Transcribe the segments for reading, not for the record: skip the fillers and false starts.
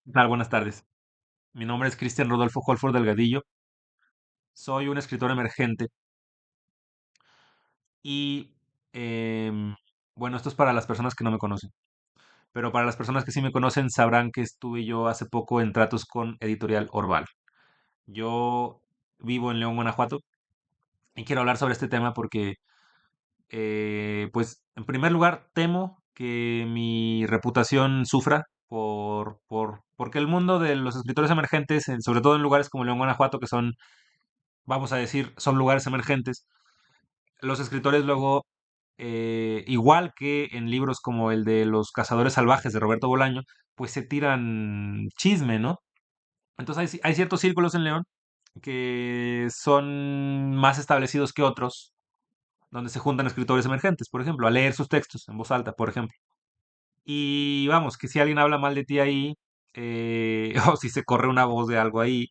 ¿Qué tal? Buenas tardes. Mi nombre es Cristian Rodolfo Holford Delgadillo. Soy un escritor emergente y, em, bueno, esto es para las personas que no me conocen, pero para las personas que sí me conocen sabrán que estuve yo hace poco en tratos con Editorial Orval. Yo vivo en León, Guanajuato, y quiero hablar sobre este tema porque, pues, en primer lugar, temo que mi reputación sufra porque el mundo de los escritores emergentes, sobre todo en lugares como León, Guanajuato, que son, vamos a decir, son lugares emergentes. Los escritores luego, igual que en libros como el de Los Cazadores Salvajes de Roberto Bolaño, pues se tiran chisme, ¿no? Entonces hay ciertos círculos en León que son más establecidos que otros, donde se juntan escritores emergentes, por ejemplo, a leer sus textos en voz alta, por ejemplo. Y vamos, que si alguien habla mal de ti ahí, o si se corre una voz de algo ahí,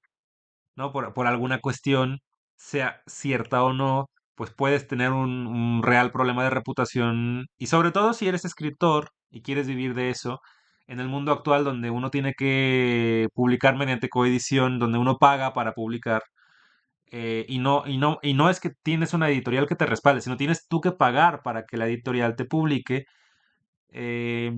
¿no? Por alguna cuestión, sea cierta o no, pues puedes tener un real problema de reputación. Y sobre todo si eres escritor y quieres vivir de eso, en el mundo actual donde uno tiene que publicar mediante coedición, donde uno paga para publicar, y no es que tienes una editorial que te respalde, sino tienes tú que pagar para que la editorial te publique. eh,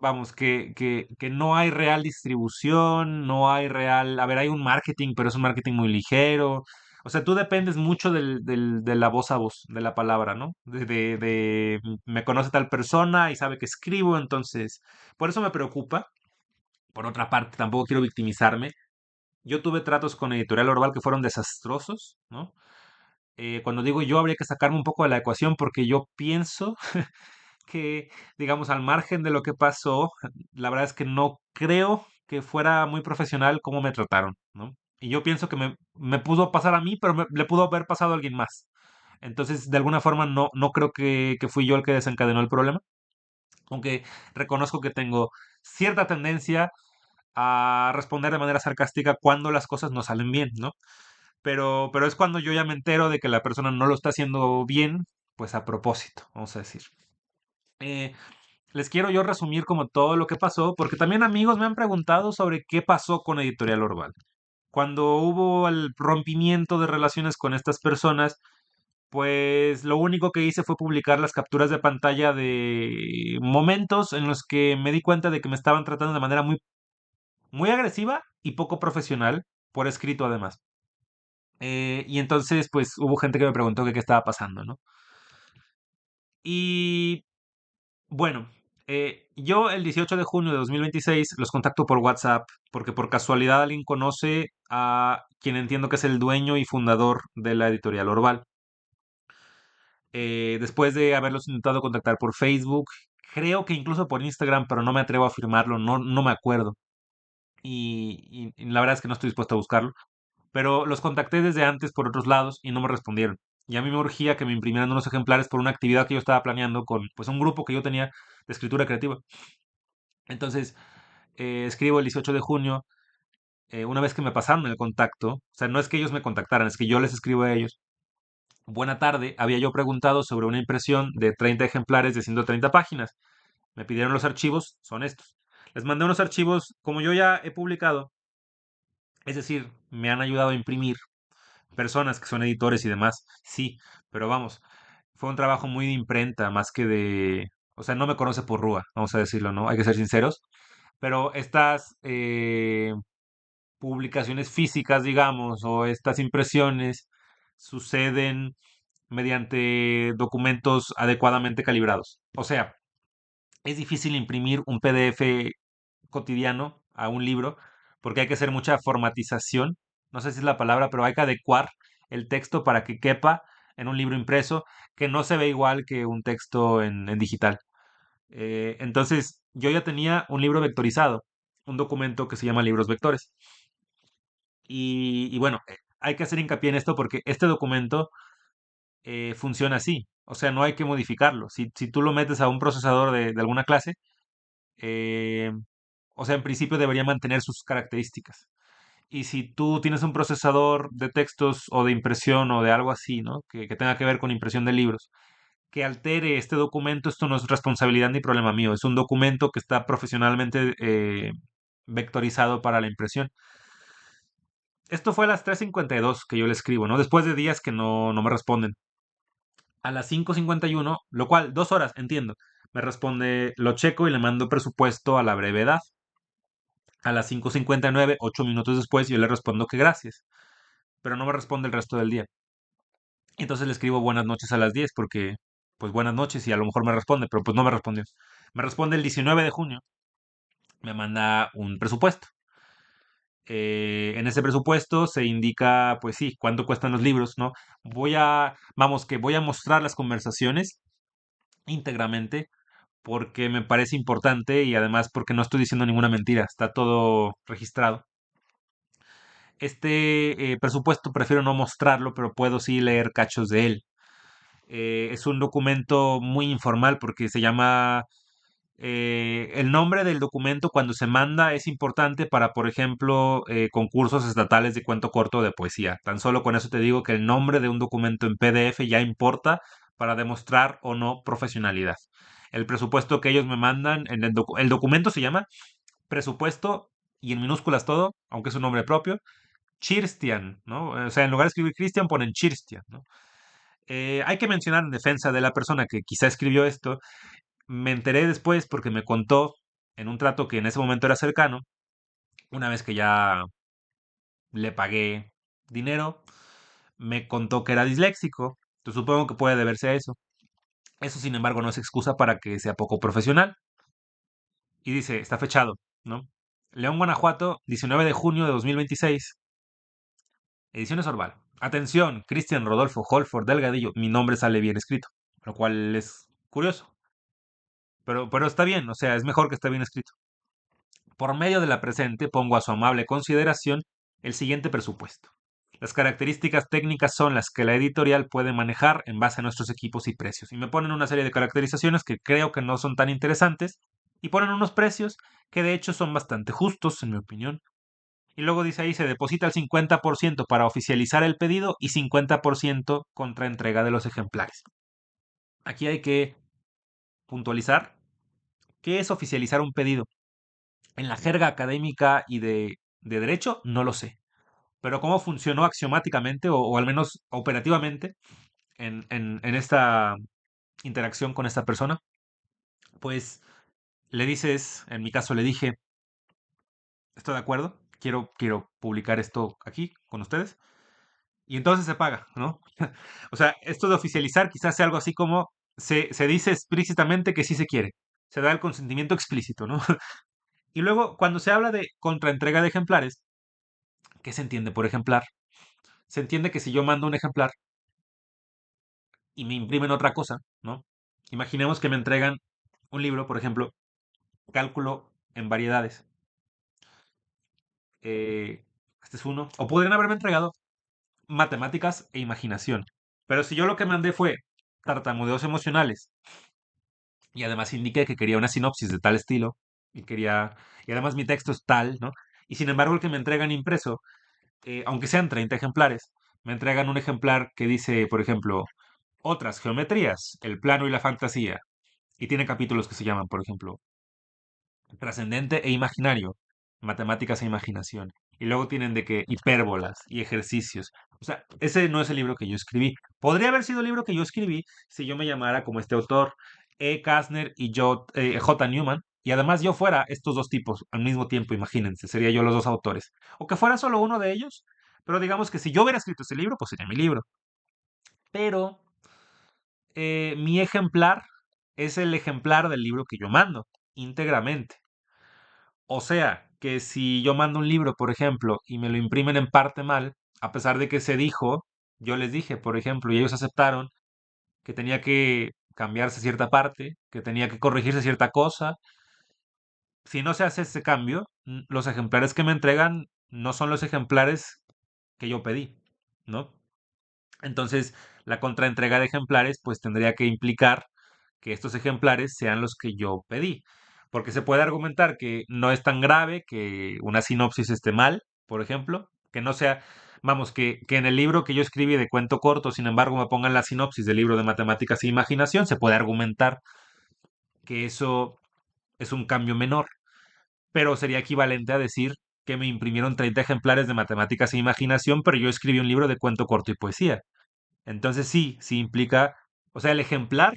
Vamos, que no hay real distribución, no hay real, a ver, hay un marketing, pero es un marketing muy ligero. O sea, tú dependes mucho de la voz a voz, de la palabra, ¿no? Me conoce tal persona y sabe que escribo, entonces, por eso me preocupa. Por otra parte, tampoco quiero victimizarme. Yo tuve tratos con Editorial Orval que fueron desastrosos, ¿no? Cuando digo yo, habría que sacarme un poco de la ecuación porque yo pienso que, digamos, al margen de lo que pasó, la verdad es que no creo que fuera muy profesional cómo me trataron, ¿no? Y yo pienso que me pudo pasar a mí, pero le pudo haber pasado a alguien más. Entonces, de alguna forma, no creo que fui yo el que desencadenó el problema, aunque reconozco que tengo cierta tendencia a responder de manera sarcástica cuando las cosas no salen bien, ¿no? Pero es cuando yo ya me entero de que la persona no lo está haciendo bien, pues a propósito, vamos a decir. Eh, Les quiero yo resumir como todo lo que pasó, porque también amigos me han preguntado sobre qué pasó con Editorial Orval. Cuando hubo el rompimiento de relaciones con estas personas, pues lo único que hice fue publicar las capturas de pantalla de momentos en los que me di cuenta de que me estaban tratando de manera muy agresiva y poco profesional, por escrito además. Y entonces, pues hubo gente que me preguntó que qué estaba pasando, ¿no? Y bueno, yo el 18 de junio de 2026 los contacto por WhatsApp porque por casualidad alguien conoce a quien entiendo que es el dueño y fundador de la editorial Orval. Después de haberlos intentado contactar por Facebook, creo que incluso por Instagram, pero no me atrevo a afirmarlo, no me acuerdo. Y la verdad es que no estoy dispuesto a buscarlo. Pero los contacté desde antes por otros lados y no me respondieron. Y a mí me urgía que me imprimieran unos ejemplares por una actividad que yo estaba planeando con pues un grupo que yo tenía de escritura creativa. Entonces, escribo el 18 de junio, una vez que me pasaron el contacto, o sea, no es que ellos me contactaran, es que yo les escribo a ellos. Buena tarde, había yo preguntado sobre una impresión de 30 ejemplares de 130 páginas. Me pidieron los archivos, son estos. Les mandé unos archivos, como yo ya he publicado, es decir, me han ayudado a imprimir personas que son editores y demás, sí, pero vamos, fue un trabajo muy de imprenta, más que de, o sea, no me conoce por rúa, vamos a decirlo, ¿no? Hay que ser sinceros, pero estas publicaciones físicas, digamos, o estas impresiones suceden mediante documentos adecuadamente calibrados. O sea, es difícil imprimir un PDF cotidiano a un libro porque hay que hacer mucha formatización. No sé si es la palabra, pero hay que adecuar el texto para que quepa en un libro impreso que no se ve igual que un texto en digital. Entonces, yo ya tenía un libro vectorizado, un documento que se llama libros vectores. Y bueno, hay que hacer hincapié en esto porque este documento funciona así. O sea, no hay que modificarlo. Si tú lo metes a un procesador de alguna clase, eh, o sea, en principio debería mantener sus características. Y si tú tienes un procesador de textos o de impresión o de algo así, ¿no? Que tenga que ver con impresión de libros, que altere este documento, esto no es responsabilidad ni problema mío. Es un documento que está profesionalmente vectorizado para la impresión. Esto fue a las 3:52 que yo le escribo, ¿no? Después de días que no me responden. A las 5:51, lo cual, 2 horas, entiendo. Me responde, lo checo y le mando presupuesto a la brevedad. A las 5:59, 8 minutos después, yo le respondo que gracias, pero no me responde el resto del día. Entonces le escribo buenas noches a las 10 porque, pues buenas noches y a lo mejor me responde, pero pues no me respondió. Me responde el 19 de junio, me manda un presupuesto. En ese presupuesto se indica, pues sí, cuánto cuestan los libros, ¿no? Vamos, que voy a mostrar las conversaciones íntegramente porque me parece importante y además porque no estoy diciendo ninguna mentira, está todo registrado. Este presupuesto prefiero no mostrarlo, pero puedo sí leer cachos de él. Es un documento muy informal porque se llama el nombre del documento cuando se manda es importante para, por ejemplo, concursos estatales de cuento corto o de poesía. Tan solo con eso te digo que el nombre de un documento en PDF ya importa para demostrar o no profesionalidad. El presupuesto que ellos me mandan, el documento se llama presupuesto y en minúsculas todo, aunque es un nombre propio, Chirstian, ¿no? O sea, en lugar de escribir Christian ponen Chirstian, ¿no? Hay que mencionar en defensa de la persona que quizá escribió esto, me enteré después porque me contó en un trato que en ese momento era cercano, una vez que ya le pagué dinero, me contó que era disléxico. Entonces supongo que puede deberse a eso. Eso, sin embargo, no es excusa para que sea poco profesional. Y dice, está fechado, ¿no? León, Guanajuato, 19 de junio de 2026. Ediciones Orval. Atención, Cristian Rodolfo Holford Delgadillo. Mi nombre sale bien escrito, lo cual es curioso. Pero está bien, o sea, es mejor que esté bien escrito. Por medio de la presente pongo a su amable consideración el siguiente presupuesto. Las características técnicas son las que la editorial puede manejar en base a nuestros equipos y precios. Y me ponen una serie de caracterizaciones que creo que no son tan interesantes y ponen unos precios que de hecho son bastante justos, en mi opinión. Y luego dice ahí, se deposita el 50% para oficializar el pedido y 50% contra entrega de los ejemplares. Aquí hay que puntualizar qué es oficializar un pedido. En la jerga académica y de derecho, no lo sé. Pero cómo funcionó axiomáticamente o al menos operativamente en esta interacción con esta persona, pues le dices, en mi caso le dije, estoy de acuerdo, quiero publicar esto aquí con ustedes, y entonces se paga, ¿no? O sea, esto de oficializar quizás sea algo así como se dice explícitamente que sí se quiere, se da el consentimiento explícito, ¿no? Y luego, cuando se habla de contraentrega de ejemplares, ¿qué se entiende por ejemplar? Se entiende que si yo mando un ejemplar y me imprimen otra cosa, ¿no? Imaginemos que me entregan un libro, por ejemplo, cálculo en variedades. eh, este es uno. O podrían haberme entregado matemáticas e imaginación. Pero si yo lo que mandé fue tartamudeos emocionales y además indiqué que quería una sinopsis de tal estilo y además mi texto es tal, ¿no? Y sin embargo el que me entregan impreso, aunque sean 30 ejemplares, me entregan un ejemplar que dice, por ejemplo, otras geometrías, el plano y la fantasía. Y tiene capítulos que se llaman, por ejemplo, trascendente e imaginario, matemáticas e imaginación. Y luego tienen de que hipérbolas y ejercicios. O sea, ese no es el libro que yo escribí. Podría haber sido el libro que yo escribí si yo me llamara como este autor, E. Kastner y J. Newman. Y además yo fuera estos dos tipos al mismo tiempo, imagínense, sería yo los dos autores. O que fuera solo uno de ellos, pero digamos que si yo hubiera escrito ese libro, pues sería mi libro. Pero mi ejemplar es el ejemplar del libro que yo mando, íntegramente. O sea, que si yo mando un libro, por ejemplo, y me lo imprimen en parte mal, a pesar de que se dijo, yo les dije, por ejemplo, y ellos aceptaron que tenía que cambiarse cierta parte, que tenía que corregirse cierta cosa, si no se hace ese cambio, los ejemplares que me entregan no son los ejemplares que yo pedí, ¿no? Entonces, la contraentrega de ejemplares, pues tendría que implicar que estos ejemplares sean los que yo pedí. Porque se puede argumentar que no es tan grave que una sinopsis esté mal, por ejemplo, que no sea, vamos, que en el libro que yo escribí de cuento corto, sin embargo, me pongan la sinopsis del libro de matemáticas e imaginación, se puede argumentar que eso es un cambio menor. pero sería equivalente a decir que me imprimieron 30 ejemplares de matemáticas e imaginación, pero yo escribí un libro de cuento corto y poesía. Entonces sí, sí implica, o sea, el ejemplar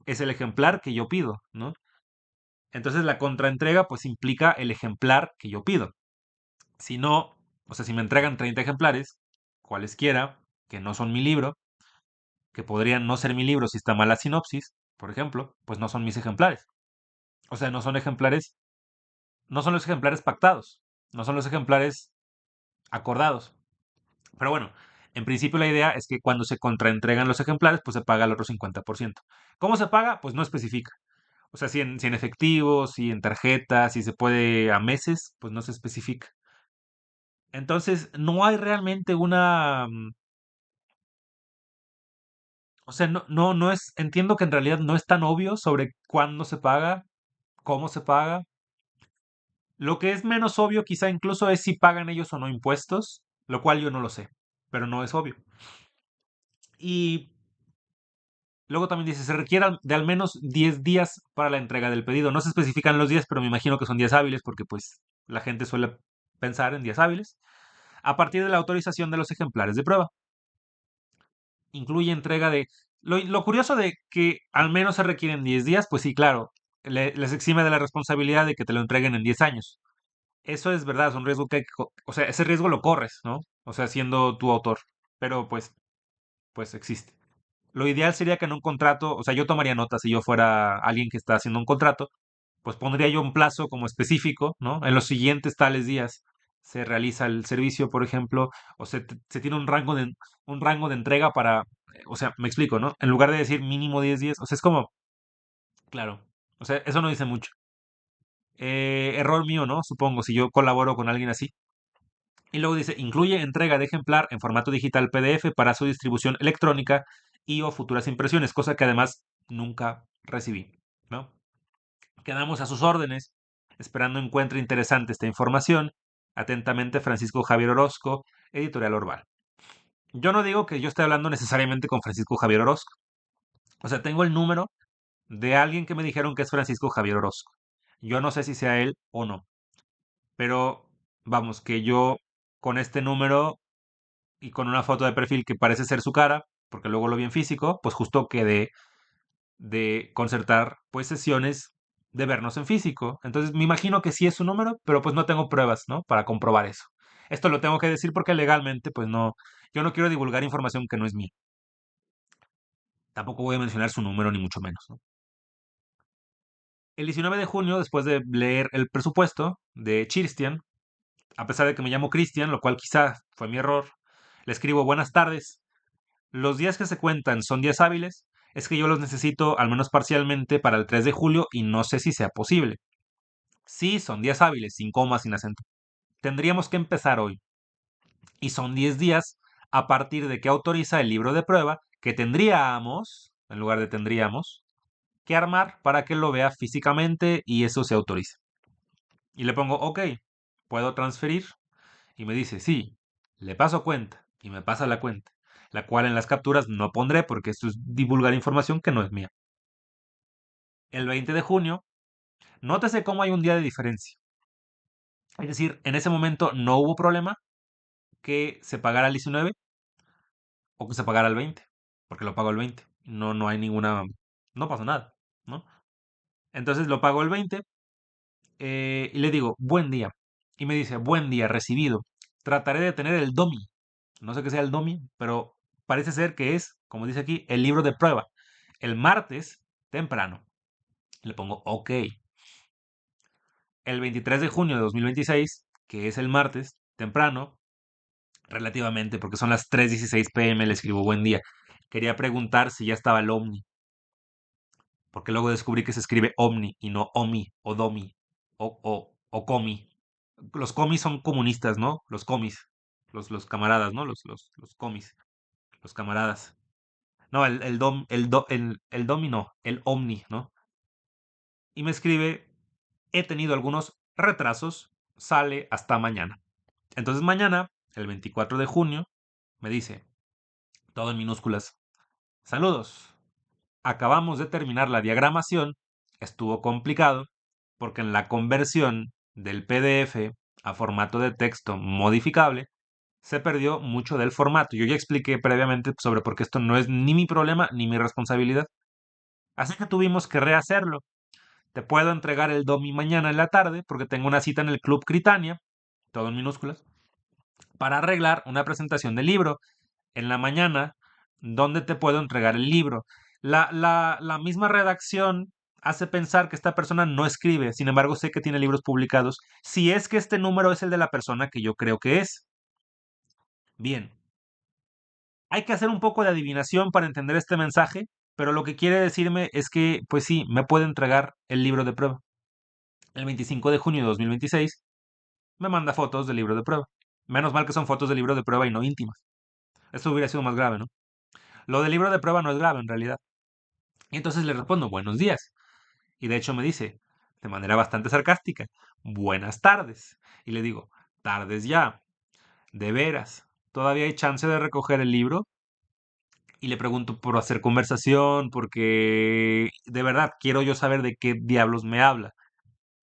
es el ejemplar que yo pido, ¿no? Entonces la contraentrega pues implica el ejemplar que yo pido. Si no, o sea, si me entregan 30 ejemplares, cualesquiera, que no son mi libro, que podrían no ser mi libro si está mal la sinopsis, por ejemplo, pues no son mis ejemplares. O sea, no son ejemplares, no son los ejemplares pactados, no son los ejemplares acordados. Pero bueno, en principio la idea es que cuando se contraentregan los ejemplares, pues se paga el otro 50%. ¿Cómo se paga? Pues no especifica. O sea, si en efectivo, si en tarjeta, si se puede a meses, pues no se especifica. Entonces, no hay realmente una... O sea, no es... Entiendo que en realidad no es tan obvio sobre cuándo se paga, cómo se paga. Lo que es menos obvio quizá incluso es si pagan ellos o no impuestos, lo cual yo no lo sé, pero no es obvio. Y luego también dice, se requiere de al menos 10 días para la entrega del pedido. No se especifican los días, pero me imagino que son días hábiles porque pues la gente suele pensar en días hábiles. A partir de la autorización de los ejemplares de prueba. Incluye entrega de... Lo curioso de que al menos se requieren 10 días, pues sí, claro, les exime de la responsabilidad de que te lo entreguen en 10 años. Eso es verdad, es un riesgo que o sea, ese riesgo lo corres, ¿no? O sea, siendo tu autor, pero pues existe. Lo ideal sería que en un contrato, o sea, yo tomaría nota si yo fuera alguien que está haciendo un contrato, pues pondría yo un plazo como específico, ¿no? En los siguientes tales días se realiza el servicio, por ejemplo, o se tiene un rango de entrega para, o sea, me explico, ¿no? En lugar de decir mínimo 10 días, o sea, es como, claro, o sea, eso no dice mucho. Error mío, ¿no? Supongo, si yo colaboro con alguien así. Y luego dice, incluye entrega de ejemplar en formato digital PDF para su distribución electrónica y o futuras impresiones, cosa que además nunca recibí, ¿no? Quedamos a sus órdenes, esperando encuentre interesante esta información. Atentamente, Francisco Javier Orozco, Editorial Orval. Yo no digo que yo esté hablando necesariamente con Francisco Javier Orozco. O sea, tengo el número de alguien que me dijeron que es Francisco Javier Orozco. Yo no sé si sea él o no, pero vamos, que yo con este número y con una foto de perfil que parece ser su cara, porque luego lo vi en físico, pues justo quedé de concertar pues sesiones de vernos en físico. Entonces me imagino que sí es su número, pero pues no tengo pruebas, ¿no? Para comprobar eso. Esto lo tengo que decir porque legalmente pues no, yo no quiero divulgar información que no es mía. Tampoco voy a mencionar su número ni mucho menos, ¿no? El 19 de junio, después de leer el presupuesto de Chirstian, a pesar de que me llamo Cristian, lo cual quizá fue mi error, le escribo buenas tardes. Los días que se cuentan son días hábiles, es que yo los necesito al menos parcialmente para el 3 de julio y no sé si sea posible. Sí, son días hábiles, sin coma, sin acento. Tendríamos que empezar hoy. Y son 10 días a partir de que autoriza el libro de prueba que tendríamos, en lugar de tendríamos, que armar para que lo vea físicamente y eso se autorice. Y le pongo, ok, ¿puedo transferir? Y me dice, sí, le paso cuenta. Y me pasa la cuenta, la cual en las capturas no pondré porque esto es divulgar información que no es mía. El 20 de junio, nótese cómo hay un día de diferencia. Es decir, en ese momento no hubo problema que se pagara el 19 o que se pagara el 20, porque lo pago el 20. No hay ninguna, no pasó nada, ¿no? Entonces lo pago el 20 y le digo, buen día. Y me dice, buen día, recibido. Trataré de tener el DOMI. No sé qué sea el DOMI, pero parece ser que es, como dice aquí, el libro de prueba. El martes, temprano. Le pongo OK. El 23 de junio de 2026, que es el martes, temprano, relativamente, porque son las 3:16 p.m., le escribo buen día. Quería preguntar si ya estaba el Omni, porque luego descubrí que se escribe Omni y no Omi o Domi o Comi. Los comis son comunistas, ¿no? Los comis, los camaradas, ¿no? Los comis, los camaradas. No, el Domi no, el Omni, ¿no? Y me escribe, he tenido algunos retrasos, sale hasta mañana. Entonces mañana, el 24 de junio, me dice, todo en minúsculas, saludos. Acabamos de terminar la diagramación. Estuvo complicado porque en la conversión del PDF a formato de texto modificable, se perdió mucho del formato. Yo ya expliqué previamente sobre por qué esto no es ni mi problema ni mi responsabilidad. Así que tuvimos que rehacerlo. Te puedo entregar el DOMI mañana en la tarde porque tengo una cita en el Club Critania, todo en minúsculas, para arreglar una presentación del libro en la mañana donde te puedo entregar el libro. La misma redacción hace pensar que esta persona no escribe, sin embargo sé que tiene libros publicados, si es que este número es el de la persona que yo creo que es. Bien, hay que hacer un poco de adivinación para entender este mensaje, pero lo que quiere decirme es que, pues sí, me puede entregar el libro de prueba. El 25 de junio de 2026 me manda fotos del libro de prueba. Menos mal que son fotos del libro de prueba y no íntimas. Eso hubiera sido más grave, ¿no? Lo del libro de prueba no es grave en realidad. Y entonces le respondo, buenos días. Y de hecho me dice, de manera bastante sarcástica, buenas tardes. Y le digo, tardes ya, de veras. ¿Todavía hay chance de recoger el libro? Y le pregunto por hacer conversación, porque de verdad quiero yo saber de qué diablos me habla.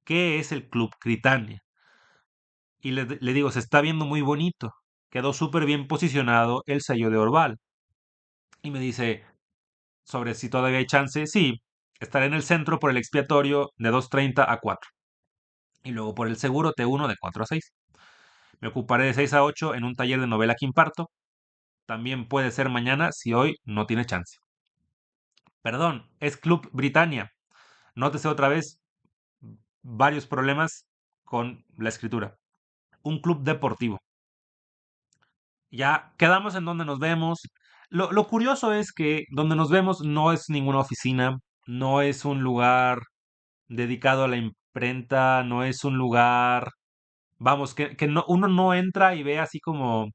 ¿Qué es el Club Critania? Y le digo, se está viendo muy bonito. Quedó súper bien posicionado el sello de Orval. Y me dice, sobre si todavía hay chance, sí, estaré en el centro por el expiatorio de 2:30 a 4. Y luego por el seguro T1 de 4 a 6. Me ocuparé de 6 a 8 en un taller de novela que imparto. También puede ser mañana si hoy no tiene chance. Perdón, es Club Britannia. Nótese otra vez varios problemas con la escritura. Un club deportivo. Ya quedamos en donde nos vemos. Lo curioso es que donde nos vemos no es ninguna oficina, no es un lugar dedicado a la imprenta, no es un lugar, vamos, que no, uno no entra y ve así como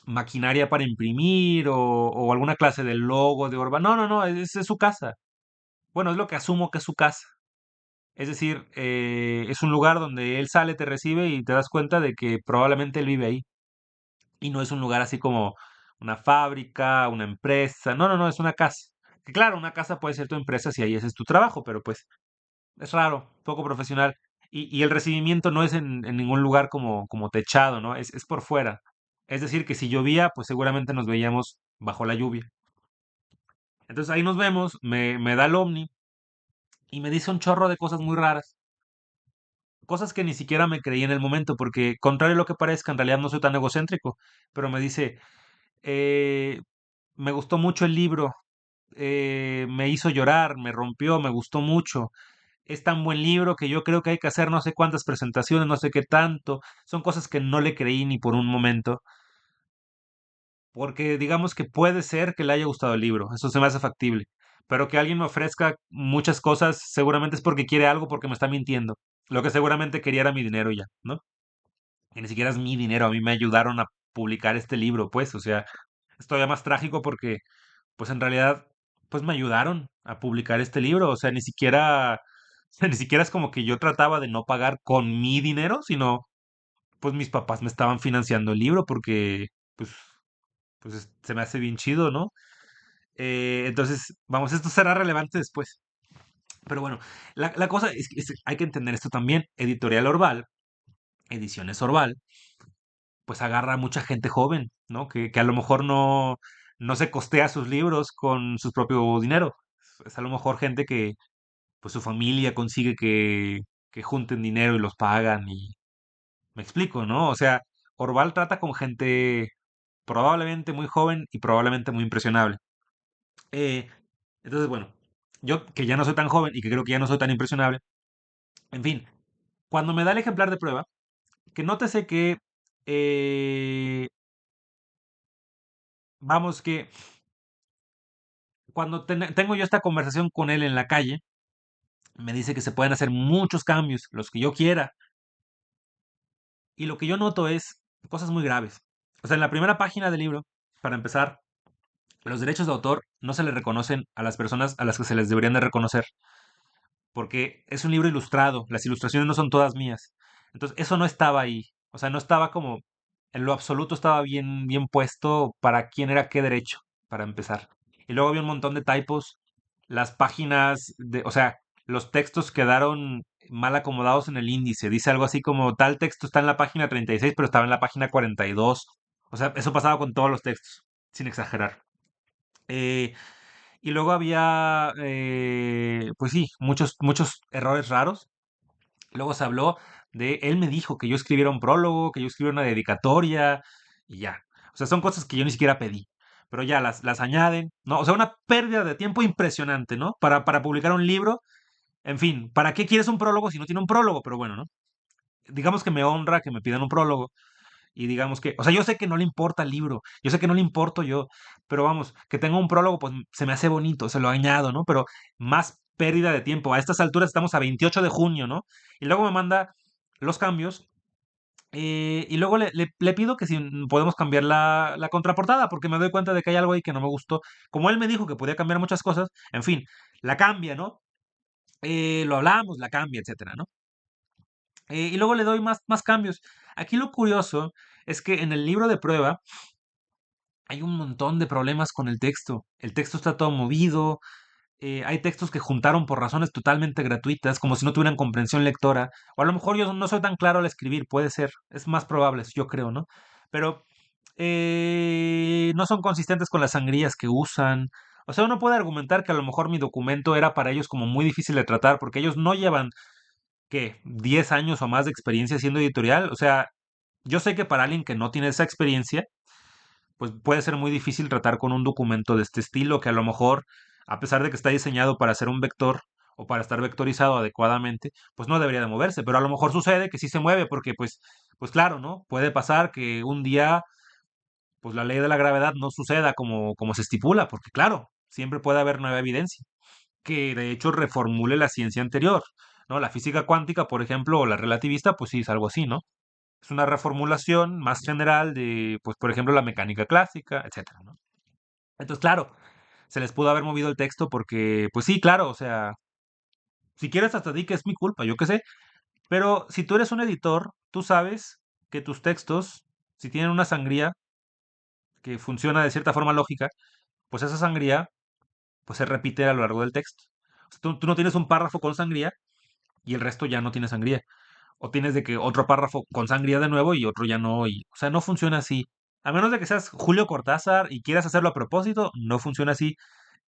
maquinaria para imprimir o alguna clase de logo de Orba. No, no, no, es su casa. Bueno, es lo que asumo que es su casa. Es decir, es un lugar donde él sale, te recibe y te das cuenta de que probablemente él vive ahí. Y no es un lugar así como una fábrica, una empresa. No, no, no, es una casa. Que claro, una casa puede ser tu empresa si ahí ese es tu trabajo, pero pues es raro, poco profesional. Y el recibimiento no es en ningún lugar como techado, ¿no? Es por fuera. Es decir, que si llovía, pues seguramente nos veíamos bajo la lluvia. Entonces ahí nos vemos, me da el Omni y me dice un chorro de cosas muy raras. Cosas que ni siquiera me creí en el momento, porque contrario a lo que parezca, en realidad no soy tan egocéntrico, pero me dice, eh, me gustó mucho el libro, me hizo llorar, me rompió, me gustó mucho. Es tan buen libro que yo creo que hay que hacer no sé cuántas presentaciones, no sé qué tanto. Son cosas que no le creí ni por un momento, porque digamos que puede ser que le haya gustado el libro, eso se me hace factible. Pero que alguien me ofrezca muchas cosas, seguramente es porque quiere algo, porque me está mintiendo. Lo que seguramente quería era mi dinero y ya, ¿no? Y ni siquiera es mi dinero, a mí me ayudaron a publicar este libro, pues, o sea, es todavía más trágico porque, pues en realidad, pues me ayudaron a publicar este libro, o sea, ni siquiera, ni siquiera es como que yo trataba de no pagar con mi dinero, sino, pues mis papás me estaban financiando el libro porque, pues, se me hace bien chido, ¿no? Entonces, vamos, esto será relevante después. Pero bueno, la cosa es que hay que entender esto también. Editorial Orval, Ediciones Orval, pues agarra a mucha gente joven, ¿no? Que a lo mejor no se costea sus libros con su propio dinero. Es a lo mejor gente que, pues su familia consigue que junten dinero y los pagan y me explico, ¿no? O sea, Orval trata con gente probablemente muy joven y probablemente muy impresionable. Eh, entonces, bueno, yo que ya no soy tan joven y que creo que ya no soy tan impresionable, en fin, cuando me da el ejemplar de prueba, que nótese que, vamos, que cuando tengo yo esta conversación con él en la calle, me dice que se pueden hacer muchos cambios, los que yo quiera, y lo que yo noto es cosas muy graves. O sea, en la primera página del libro, para empezar, los derechos de autor no se les reconocen a las personas a las que se les deberían de reconocer, porque es un libro ilustrado, las ilustraciones no son todas mías. Entonces, eso no estaba ahí. O sea, no estaba como, en lo absoluto estaba bien, bien puesto para quién era qué derecho, para empezar. Y luego había un montón de typos, las páginas de, o sea, los textos quedaron mal acomodados en el índice. Dice algo así como tal texto está en la página 36, pero estaba en la página 42. O sea, eso pasaba con todos los textos, sin exagerar. Eh, y luego había, pues sí, muchos errores raros. Luego se habló él me dijo que yo escribiera un prólogo, que yo escribiera una dedicatoria y ya. O sea, son cosas que yo ni siquiera pedí, pero ya las añaden, ¿no? O sea, una pérdida de tiempo impresionante, ¿no? Para publicar un libro, en fin, ¿para qué quieres un prólogo si no tiene un prólogo? Pero bueno, ¿no? Digamos que me honra que me pidan un prólogo y digamos que, o sea, yo sé que no le importa el libro, yo sé que no le importo yo, pero vamos, que tenga un prólogo, pues se me hace bonito, se lo añado, ¿no? Pero más pérdida de tiempo. A estas alturas estamos a 28 de junio, ¿no? Y luego me manda los cambios y luego le pido que si podemos cambiar la contraportada, porque me doy cuenta de que hay algo ahí que no me gustó. Como él me dijo que podía cambiar muchas cosas, en fin, la cambia, ¿no? Lo hablamos, la cambia, etcétera, ¿no? Y luego le doy más cambios. Aquí lo curioso es que en el libro de prueba hay un montón de problemas con el texto. El texto está todo movido, hay textos que juntaron por razones totalmente gratuitas, como si no tuvieran comprensión lectora, o a lo mejor yo no soy tan claro al escribir, puede ser, es más probable, yo creo, ¿no? Pero no son consistentes con las sangrías que usan. O sea, uno puede argumentar que a lo mejor mi documento era para ellos como muy difícil de tratar, porque ellos no llevan, ¿qué? 10 años o más de experiencia siendo editorial. O sea, yo sé que para alguien que no tiene esa experiencia, pues puede ser muy difícil tratar con un documento de este estilo que a lo mejor, a pesar de que está diseñado para ser un vector o para estar vectorizado adecuadamente, pues no debería de moverse, pero a lo mejor sucede que sí se mueve porque pues claro, ¿no? Puede pasar que un día pues la ley de la gravedad no suceda como se estipula, porque claro, siempre puede haber nueva evidencia que de hecho reformule la ciencia anterior, ¿no? La física cuántica, por ejemplo, o la relativista, pues sí es algo así, ¿no? Es una reformulación más general de, pues, por ejemplo, la mecánica clásica, etcétera, ¿no? Entonces, claro, se les pudo haber movido el texto porque, pues sí, claro, o sea, si quieres hasta di que es mi culpa, yo qué sé, pero si tú eres un editor, tú sabes que tus textos, si tienen una sangría que funciona de cierta forma lógica, pues esa sangría, pues se repite a lo largo del texto. O sea, tú no tienes un párrafo con sangría y el resto ya no tiene sangría. O tienes de que otro párrafo con sangría de nuevo y otro ya no. O sea, no funciona así. A menos de que seas Julio Cortázar y quieras hacerlo a propósito, no funciona así.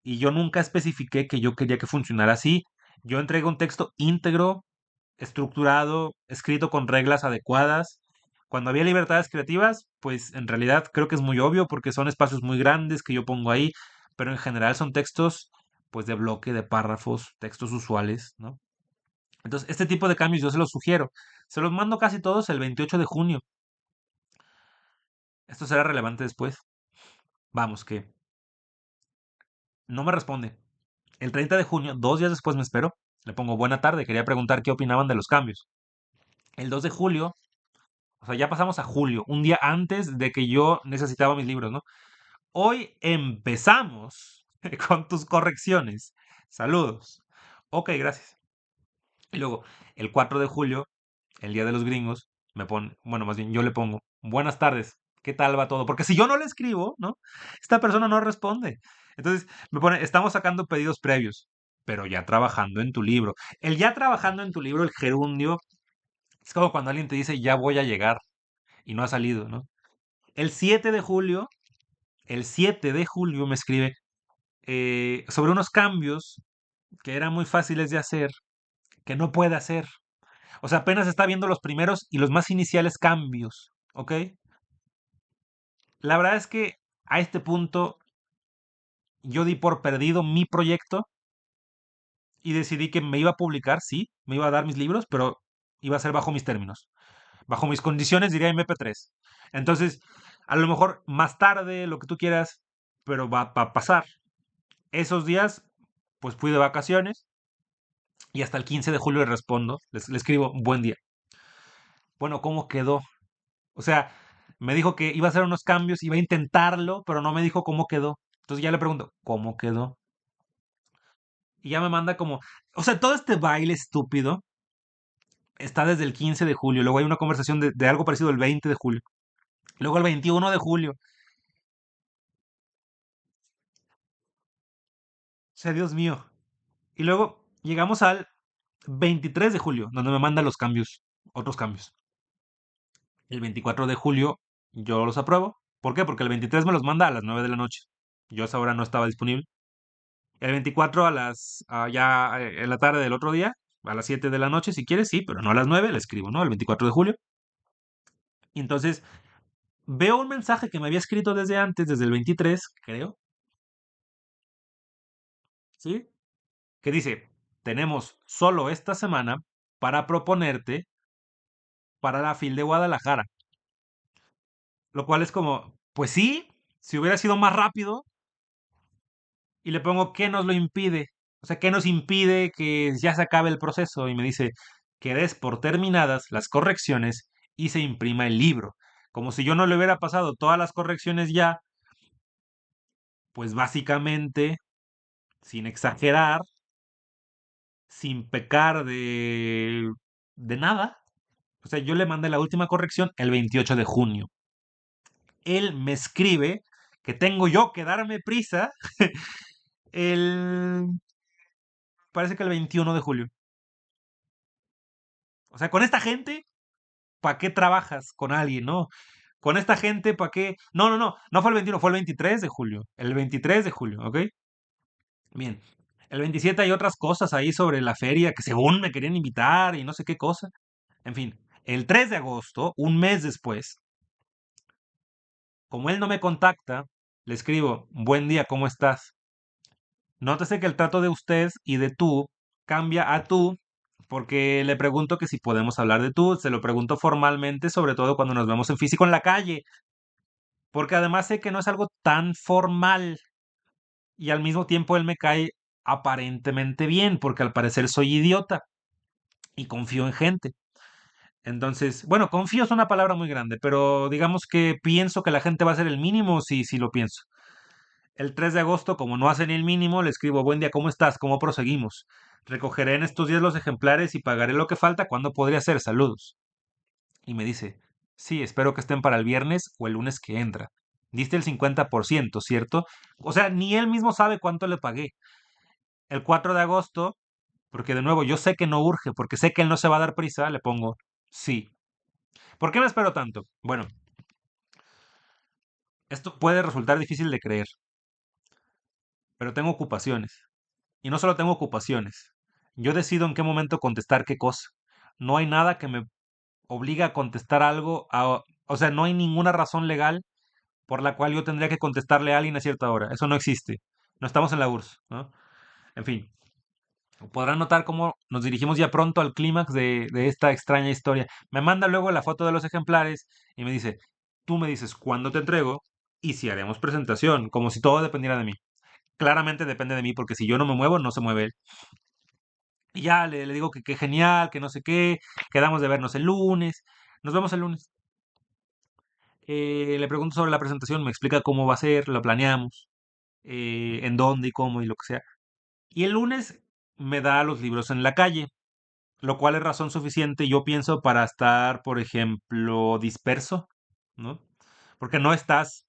Y yo nunca especifiqué que yo quería que funcionara así. Yo entrego un texto íntegro, estructurado, escrito con reglas adecuadas. Cuando había libertades creativas, pues en realidad creo que es muy obvio porque son espacios muy grandes que yo pongo ahí, pero en general son textos pues de bloque, de párrafos, textos usuales, ¿no? Entonces, este tipo de cambios yo se los sugiero. Se los mando casi todos el 28 de junio. Esto será relevante después. Vamos, que no me responde. El 30 de junio, 2 días después me espero. Le pongo buena tarde, quería preguntar qué opinaban de los cambios. El 2 de julio, o sea, ya pasamos a julio, un día antes de que yo necesitaba mis libros, ¿no? Hoy empezamos con tus correcciones. Saludos. Ok, gracias. Y luego, el 4 de julio, el día de los gringos, me pone, bueno, más bien yo le pongo, buenas tardes, ¿qué tal va todo? Porque si yo no le escribo, ¿no? Esta persona no responde. Entonces me pone, estamos sacando pedidos previos, pero ya trabajando en tu libro. El ya trabajando en tu libro, el gerundio, es como cuando alguien te dice, ya voy a llegar y no ha salido, ¿no? El 7 de julio, el 7 de julio me escribe sobre unos cambios que eran muy fáciles de hacer, que no puede hacer. O sea, apenas está viendo los primeros y los más iniciales cambios, ¿ok? La verdad es que a este punto yo di por perdido mi proyecto y decidí que me iba a publicar, sí, me iba a dar mis libros, pero iba a ser bajo mis términos, bajo mis condiciones, diría MP3. Entonces, a lo mejor más tarde, lo que tú quieras, pero va a pasar. Esos días, pues fui de vacaciones y hasta el 15 de julio le respondo, le escribo, buen día. Bueno, ¿cómo quedó? O sea, me dijo que iba a hacer unos cambios, iba a intentarlo, pero no me dijo cómo quedó. Entonces ya le pregunto, ¿cómo quedó? Y ya me manda como, o sea, todo este baile estúpido está desde el 15 de julio. Luego hay una conversación de algo parecido el 20 de julio. Luego el 21 de julio. O sea, Dios mío. Y luego llegamos al 23 de julio, donde me manda los cambios, otros cambios. El 24 de julio yo los apruebo. ¿Por qué? Porque el 23 me los manda a las 9 de la noche. Yo a esa hora no estaba disponible. El 24 ya en la tarde del otro día, a las 7 de la noche, si quieres, sí, pero no a las 9 le escribo, ¿no? El 24 de julio. Y entonces veo un mensaje que me había escrito desde antes, desde el 23, creo, ¿sí? Que dice, tenemos solo esta semana para proponerte para la FIL de Guadalajara. Lo cual es como, pues sí, si hubiera sido más rápido, y le pongo, ¿qué nos lo impide? O sea, ¿qué nos impide que ya se acabe el proceso? Y me dice, que des por terminadas las correcciones y se imprima el libro. Como si yo no le hubiera pasado todas las correcciones ya, pues básicamente, sin exagerar, sin pecar de nada. O sea, yo le mandé la última corrección el 28 de junio. Él me escribe que tengo yo que darme prisa el, parece que el 21 de julio. O sea, con esta gente, ¿para qué trabajas con alguien, no? Con esta gente, ¿para qué? No, no, no, no fue el 21, fue el 23 de julio. El 23 de julio, ¿ok? Bien. El 27 hay otras cosas ahí sobre la feria que según me querían invitar y no sé qué cosa. En fin, el 3 de agosto, un mes después, como él no me contacta, le escribo, buen día, ¿cómo estás? Nótese que el trato de usted y de tú cambia a tú porque le pregunto que si podemos hablar de tú, se lo pregunto formalmente, sobre todo cuando nos vemos en físico en la calle, porque además sé que no es algo tan formal y al mismo tiempo él me cae aparentemente bien, porque al parecer soy idiota y confío en gente. Entonces, bueno, confío es una palabra muy grande, pero digamos que pienso que la gente va a hacer el mínimo si lo pienso. El 3 de agosto, como no hacen el mínimo, le escribo, buen día, ¿cómo estás? ¿Cómo proseguimos? Recogeré en estos días los ejemplares y pagaré lo que falta. ¿Cuándo podría ser? Saludos. Y me dice, sí, espero que estén para el viernes o el lunes que entra. Diste el 50%, ¿cierto? O sea, ni él mismo sabe cuánto le pagué. El 4 de agosto, porque de nuevo yo sé que no urge, porque sé que él no se va a dar prisa, le pongo, sí. ¿Por qué me espero tanto? Bueno, esto puede resultar difícil de creer, pero tengo ocupaciones. Y no solo tengo ocupaciones. Yo decido en qué momento contestar qué cosa. No hay nada que me obliga a contestar algo, o sea, no hay ninguna razón legal por la cual yo tendría que contestarle a alguien a cierta hora. Eso no existe. No estamos en la URSS, ¿no? En fin, podrán notar cómo nos dirigimos ya pronto al clímax de esta extraña historia. Me manda luego la foto de los ejemplares y me dice, tú me dices cuándo te entrego y si haremos presentación, como si todo dependiera de mí. Claramente depende de mí porque si yo no me muevo, no se mueve él. Y ya le digo que genial, que no sé qué, quedamos de vernos el lunes, nos vemos el lunes. Le pregunto sobre la presentación, me explica cómo va a ser, lo planeamos, en dónde y cómo y lo que sea. Y el lunes me da los libros en la calle, lo cual es razón suficiente, yo pienso, para estar, por ejemplo, disperso, ¿no? Porque no estás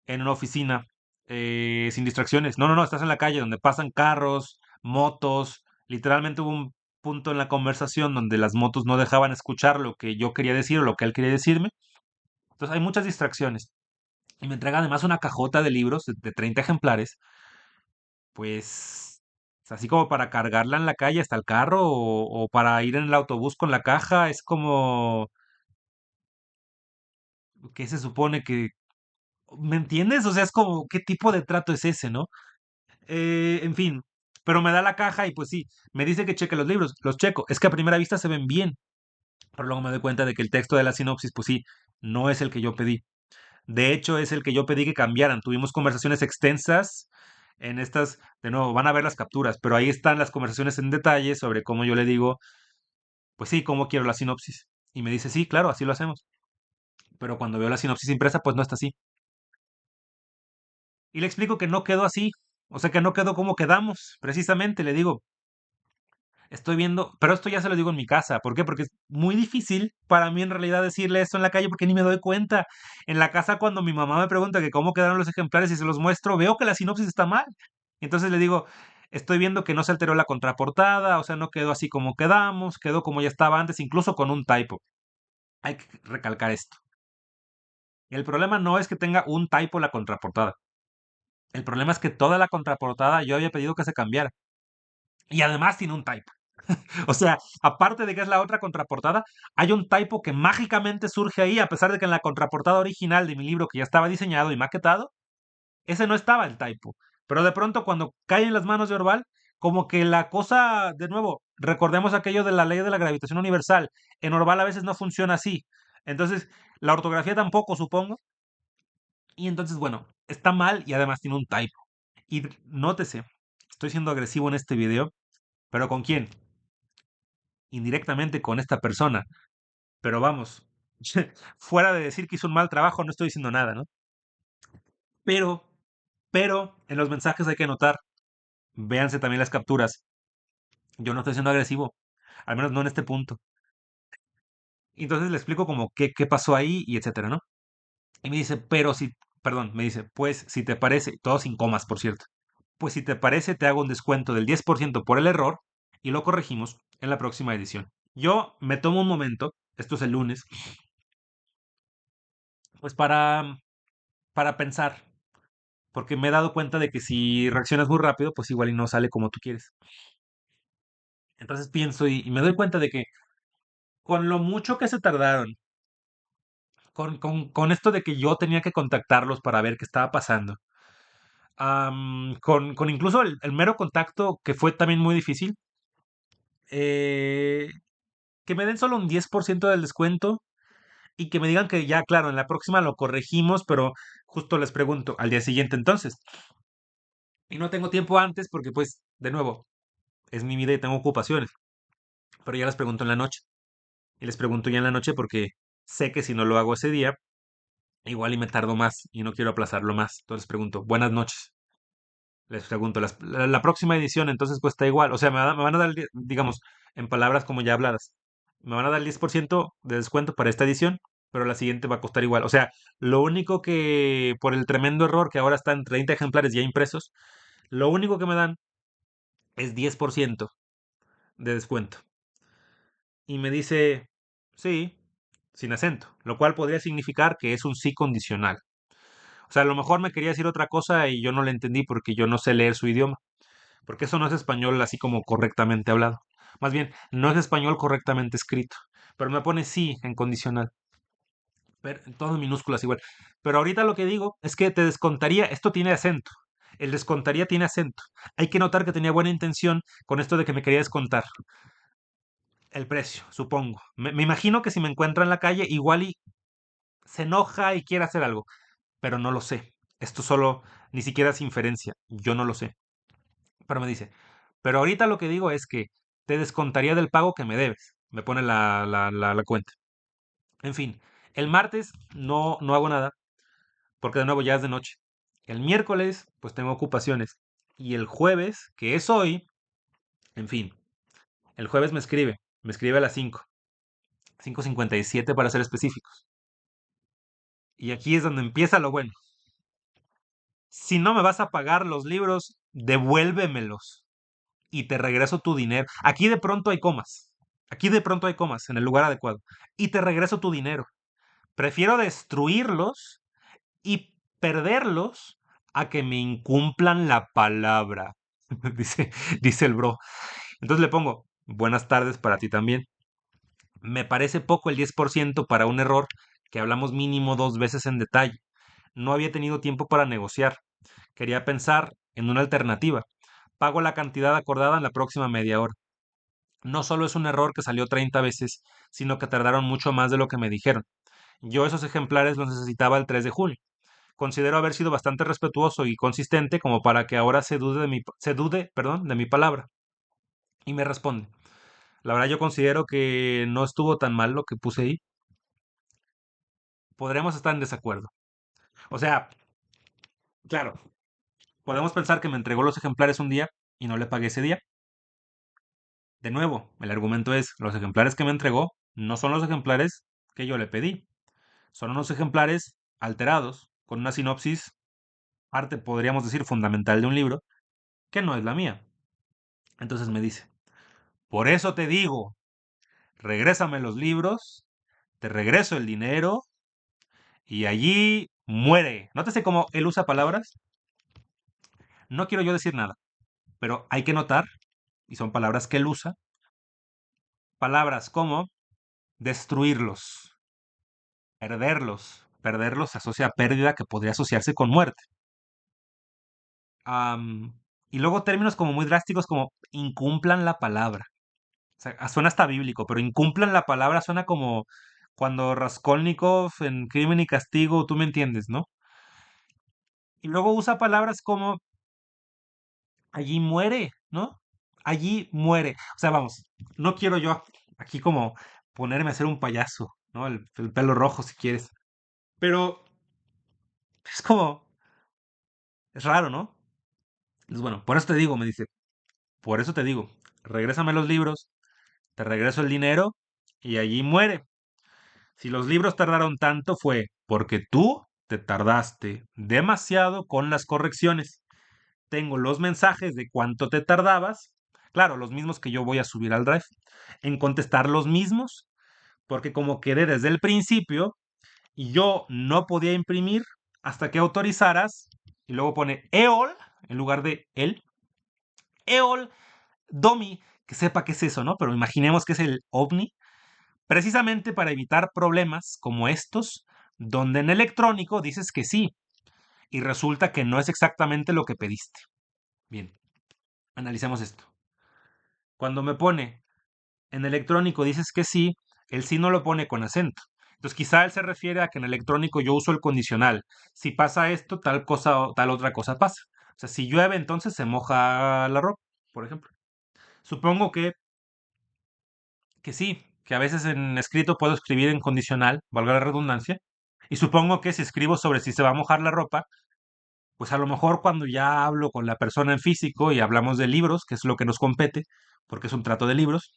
en una oficina sin distracciones. No, no, no, estás en la calle donde pasan carros, motos. Literalmente hubo un punto en la conversación donde las motos no dejaban escuchar lo que yo quería decir o lo que él quería decirme. Entonces hay muchas distracciones. Y me entrega además una cajota de libros de 30 ejemplares, pues así como para cargarla en la calle hasta el carro o para ir en el autobús con la caja. Es como, ¿qué se supone que... ¿Me entiendes? O sea, es como, ¿qué tipo de trato es ese, no? En fin, pero me da la caja y pues sí, me dice que cheque los libros, los checo. Es que a primera vista se ven bien, pero luego me doy cuenta de que el texto de la sinopsis, pues sí, no es el que yo pedí. De hecho, es el que yo pedí que cambiaran. Tuvimos conversaciones extensas en estas, de nuevo, van a ver las capturas, pero ahí están las conversaciones en detalle sobre cómo yo le digo, pues sí, cómo quiero la sinopsis. Y me dice, sí, claro, así lo hacemos. Pero cuando veo la sinopsis impresa, pues no está así. Y le explico que no quedó así. O sea, que no quedó como quedamos. Precisamente le digo, estoy viendo, pero esto ya se lo digo en mi casa. ¿Por qué? Porque es muy difícil para mí en realidad decirle esto en la calle porque ni me doy cuenta. En la casa cuando mi mamá me pregunta que cómo quedaron los ejemplares y se los muestro, veo que la sinopsis está mal. Entonces le digo, Estoy viendo que no se alteró la contraportada, o sea, no quedó así como quedamos, quedó como ya estaba antes, incluso con un typo. Hay que recalcar esto. El problema no es que tenga un typo la contraportada. El problema es que toda la contraportada yo había pedido que se cambiara. Y además tiene un typo. O sea, aparte de que es la otra contraportada, hay un typo que mágicamente surge ahí, a pesar de que en la contraportada original de mi libro, que ya estaba diseñado y maquetado, ese no estaba el typo. Pero de pronto cuando cae en las manos de Orval, como que la cosa, de nuevo, recordemos aquello de la ley de la gravitación universal. En Orval a veces no funciona así. Entonces, la ortografía tampoco, supongo. Y entonces, bueno, está mal y además tiene un typo. Y nótese, estoy siendo agresivo en este video, pero ¿con quién? Indirectamente con esta persona. Pero vamos, fuera de decir que hizo un mal trabajo, no estoy diciendo nada, ¿no? Pero, pero, en los mensajes hay que notar, véanse también las capturas. Yo no estoy siendo agresivo, al menos no en este punto. Y entonces le explico como qué pasó ahí y etcétera, ¿no? Y me dice, pero si, perdón, me dice, pues si te parece, todo sin comas, por cierto, pues si te parece, te hago un descuento del 10% por el error y lo corregimos en la próxima edición. Yo me tomo un momento, esto es el lunes, pues para pensar, porque me he dado cuenta de que si reaccionas muy rápido, pues igual y no sale como tú quieres. Entonces pienso y me doy cuenta de que con lo mucho que se tardaron, con esto de que yo tenía que contactarlos para ver qué estaba pasando, con incluso el mero contacto que fue también muy difícil, eh, que me den solo un 10% del descuento y que me digan que ya, claro, en la próxima lo corregimos, pero justo les pregunto al día siguiente entonces. Y no tengo tiempo antes porque pues, de nuevo, es mi vida y tengo ocupaciones, pero ya les pregunto en la noche. Y les pregunto ya en la noche porque sé que si no lo hago ese día, igual y me tardo más y no quiero aplazarlo más. Entonces pregunto, buenas noches. Les pregunto, la próxima edición entonces cuesta igual. O sea, me van a dar, digamos, en palabras como ya habladas, me van a dar el 10% de descuento para esta edición, pero la siguiente va a costar igual. O sea, lo único que, por el tremendo error que ahora están 30 ejemplares ya impresos, lo único que me dan es 10% de descuento. Y me dice, sí, sin acento, lo cual podría significar que es un sí condicional. O sea, a lo mejor me quería decir otra cosa y yo no le entendí porque yo no sé leer su idioma, porque eso no es español así como correctamente hablado. Más bien, no es español correctamente escrito, pero me pone sí en condicional, pero, en todas minúsculas igual. Pero ahorita lo que digo es que te descontaría, esto tiene acento, el descontaría tiene acento. Hay que notar que tenía buena intención con esto de que me quería descontar el precio, supongo. Me imagino que si me encuentra en la calle, igual y se enoja y quiere hacer algo, pero no lo sé. Esto solo, ni siquiera es inferencia, yo no lo sé. Pero me dice, pero ahorita lo que digo es que te descontaría del pago que me debes. Me pone la cuenta. En fin, el martes no hago nada, porque de nuevo ya es de noche. El miércoles, pues tengo ocupaciones. Y el jueves, que es hoy, en fin, el jueves me escribe a las 5:57 para ser específicos. Y aquí es donde empieza lo bueno. Si no me vas a pagar los libros, devuélvemelos y te regreso tu dinero. Aquí de pronto hay comas. Aquí de pronto hay comas en el lugar adecuado. Y te regreso tu dinero. Prefiero destruirlos y perderlos a que me incumplan la palabra. dice, dice el bro. Entonces le pongo, buenas tardes para ti también. Me parece poco el 10% para un error que hablamos mínimo 2 veces en detalle. No había tenido tiempo para negociar. Quería pensar en una alternativa. Pago la cantidad acordada en la próxima media hora. No solo es un error que salió 30 veces, sino que tardaron mucho más de lo que me dijeron. Yo esos ejemplares los necesitaba el 3 de julio. Considero haber sido bastante respetuoso y consistente como para que ahora perdón, de mi palabra. Y me responde, la verdad yo considero que no estuvo tan mal lo que puse ahí. Podremos estar en desacuerdo. O sea, claro, podemos pensar que me entregó los ejemplares un día y no le pagué ese día. De nuevo, el argumento es, los ejemplares que me entregó no son los ejemplares que yo le pedí. Son unos ejemplares alterados, con una sinopsis, parte podríamos decir fundamental de un libro, que no es la mía. Entonces me dice, por eso te digo, regrésame los libros, te regreso el dinero y allí muere. Nótese cómo él usa palabras. No quiero yo decir nada, pero hay que notar, y son palabras que él usa, palabras como destruirlos, perderlos. Perderlos se asocia a pérdida que podría asociarse con muerte. Am, y luego términos como muy drásticos como incumplan la palabra. O sea, suena hasta bíblico, pero incumplan la palabra suena como cuando Raskolnikov en Crimen y Castigo, tú me entiendes, ¿no? Y luego usa palabras como allí muere, ¿no? Allí muere. O sea, vamos, no quiero yo aquí como ponerme a ser un payaso, ¿no? El pelo rojo si quieres. Pero es como, es raro, ¿no? Entonces, bueno, por eso te digo, me dice, por eso te digo, regrésame los libros, te regreso el dinero y allí muere. Si los libros tardaron tanto fue porque tú te tardaste demasiado con las correcciones. Tengo los mensajes de cuánto te tardabas, claro, los mismos que yo voy a subir al Drive, en contestar los mismos, porque como quedé desde el principio y yo no podía imprimir hasta que autorizaras, y luego pone EOL en lugar de él, EOL DOMI, que sepa qué es eso, ¿no? Pero imaginemos que es el OVNI, precisamente para evitar problemas como estos, donde en electrónico dices que sí y resulta que no es exactamente lo que pediste. Bien, analicemos esto. Cuando me pone en electrónico dices que sí, el sí no lo pone con acento. Entonces quizá él se refiere a que en electrónico yo uso el condicional. Si pasa esto, tal cosa o tal otra cosa pasa. O sea, si llueve, entonces se moja la ropa, por ejemplo. Supongo que sí, que a veces en escrito puedo escribir en condicional, valga la redundancia, y supongo que si escribo sobre si se va a mojar la ropa, pues a lo mejor cuando ya hablo con la persona en físico y hablamos de libros, que es lo que nos compete, porque es un trato de libros,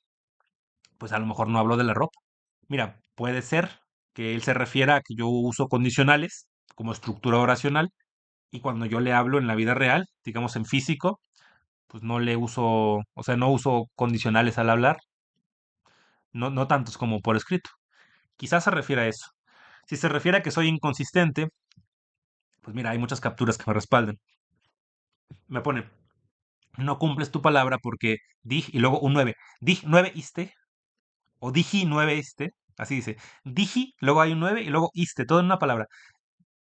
pues a lo mejor no hablo de la ropa. Mira, puede ser que él se refiera a que yo uso condicionales como estructura oracional y cuando yo le hablo en la vida real, digamos en físico, pues no le uso, o sea, no uso condicionales al hablar, no tantos como por escrito. Quizás se refiere a eso. Si se refiere a que soy inconsistente, pues mira, hay muchas capturas que me respaldan. Me pone, no cumples tu palabra porque dij y luego un 9. Dij 9 iste o diji 9 iste. Así dice. Diji, luego hay un 9 y luego iste, todo en una palabra.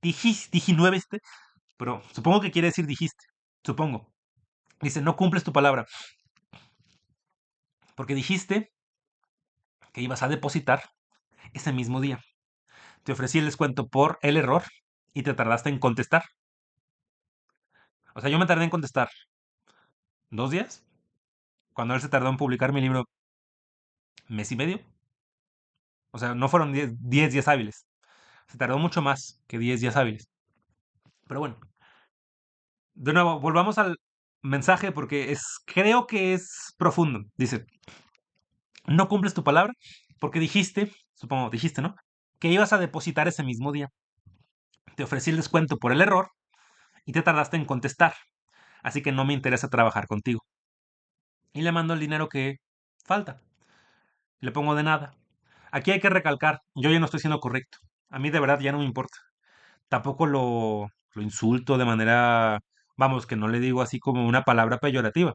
Diji 9 iste, pero supongo que quiere decir dijiste. Supongo. Dice, no cumples tu palabra porque dijiste que ibas a depositar ese mismo día. Te ofrecí el descuento por el error y te tardaste en contestar. O sea, yo me tardé en contestar 2 días, cuando él se tardó en publicar mi libro mes y medio. O sea, no fueron 10 días hábiles. Se tardó mucho más que 10 días hábiles. Pero bueno, de nuevo, volvamos al mensaje porque creo que es profundo. Dice, no cumples tu palabra porque dijiste, supongo, dijiste, ¿no? Que ibas a depositar ese mismo día. Te ofrecí el descuento por el error y te tardaste en contestar. Así que no me interesa trabajar contigo. Y le mando el dinero que falta. Le pongo de nada. Aquí hay que recalcar, yo ya no estoy siendo correcto. A mí de verdad ya no me importa. Tampoco lo insulto de manera, vamos, que no le digo así como una palabra peyorativa.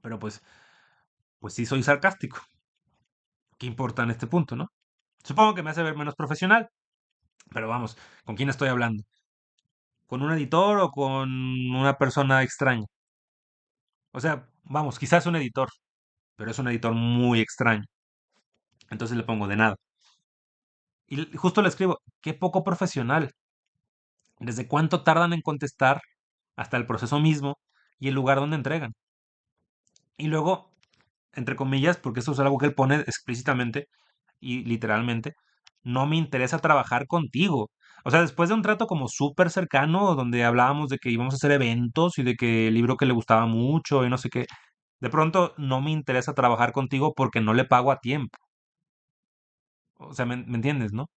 Pero pues sí soy sarcástico. ¿Qué importa en este punto, no? Supongo que me hace ver menos profesional, pero vamos, ¿con quién estoy hablando? ¿Con un editor o con una persona extraña? O sea, vamos, quizás un editor, pero es un editor muy extraño. Entonces le pongo de nada. Y justo le escribo, qué poco profesional. ¿Desde cuánto tardan en contestar hasta el proceso mismo y el lugar donde entregan? Y luego, entre comillas, porque eso es algo que él pone explícitamente y literalmente, no me interesa trabajar contigo. O sea, después de un trato como súper cercano, donde hablábamos de que íbamos a hacer eventos y de que el libro que le gustaba mucho y no sé qué, de pronto no me interesa trabajar contigo porque no le pago a tiempo. O sea, ¿me entiendes, no?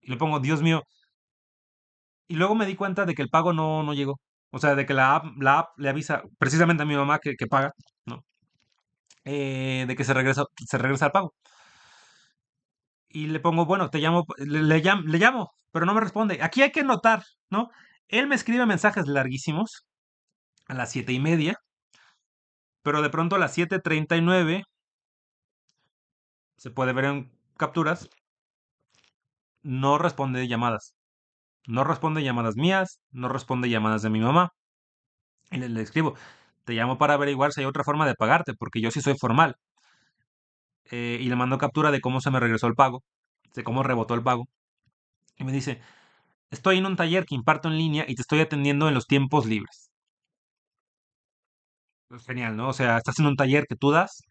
Y le pongo, Dios mío. Y luego me di cuenta de que el pago no llegó. O sea, de que la app le avisa precisamente a mi mamá que paga, ¿no? De que se regresa el pago. Y le pongo, bueno, te llamo, le llamo, pero no me responde. Aquí hay que notar, ¿no? Él me escribe mensajes larguísimos a las 7:30, pero de pronto a las 7:39 se puede ver en capturas, no responde llamadas. No responde llamadas mías, no responde llamadas de mi mamá. Y le escribo, te llamo para averiguar si hay otra forma de pagarte, porque yo sí soy formal. Y le mando captura de cómo se me regresó el pago, de cómo rebotó el pago. Y me dice, estoy en un taller que imparto en línea y te estoy atendiendo en los tiempos libres. Es genial, ¿no? O sea, estás en un taller que tú das